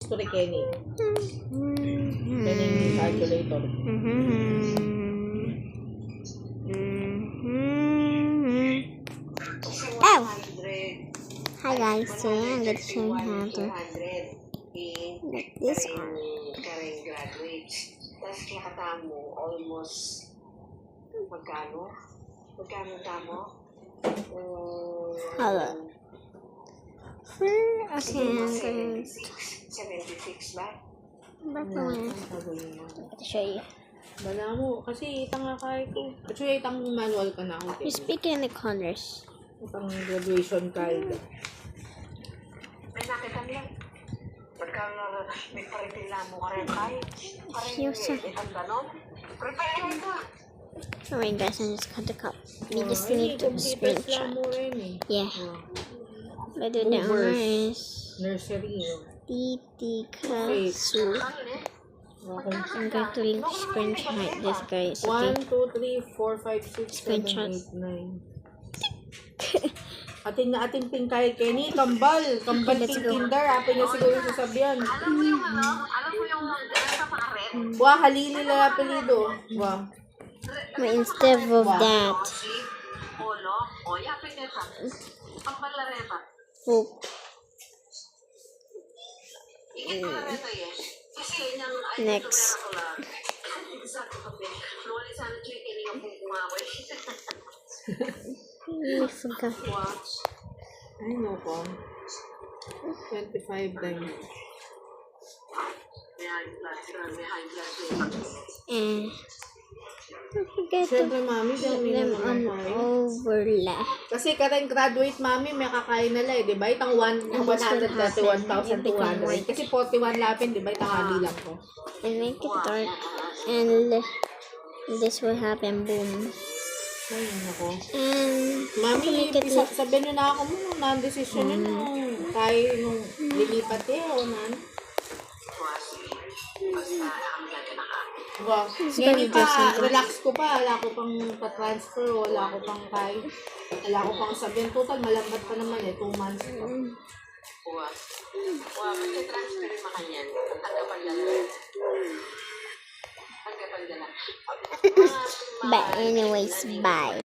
Gusto ni Kenny. Kenny yung calculator. Oh! Hi guys, today I'm going to show you how to make this one. Current graduates. Tapos nakatama mo almost magkano? Magkano tamo? Hello. Okay, I'm going 76 ba? to show you. Bala mo. Kasi itang nga kahit ko. Actually, itang manual ka na ako. You speak in the corners. Itang graduation card. May nakita niya. Pagka may paritila mo ka rin kahit. Yes, sir. Itang ganon. Prepare mo ito. Alright guys, I just cut the cup. We just need to screenshot. mo rin eh. Yeah. Oh. But the owner is Nursery. Titi Kasu. I'm going to link screenshot this guys. 1, 2, 3, 4, 5, 6, 7, Screenshot. 8, 9. Atin na atin ping kay Kenny. Kambal. Kambal Let's ping go. kinder. Apin niya siguro sasabihan. Alam mo yung sa pakaret? Wah, halili la apelido. Wah. But instead of that, Polo? O, yapin neta. Pambalareta. oh, Ikit lareta yan. Kasi yan ay next. ko lang. Exacto ka ba? Nuwali sana chicken yung kumaway. I forgot. Watch. Ay, no po. 25 times. May high blood yun. And I forget to Siyempre, mami, put hindi them naman on kakain. overlap. Kasi karang graduate, mami, may kakain nila eh. Di ba? Itang 131,200. Kasi 41 lapin, di ba? Itang hali lang ko. And make it dark. And this will happen. Boom. Ay, nako. And Mami, make it sabihin nyo na ako mo, na-decision nyo nung tayo nung lilipat eh, o nan. Basta ang ganda na ka. Wow. It's Ngayon very pa, different. relax ko pa. Wala ko pang pa-transfer, wala ko pang kay. Wala ko pang sabihin. Total, malambat pa naman eh, 2 months pa. Wah, kasi transfer yung makanyan. Ang tagapagdala. Tagapagdala. But anyways, bye.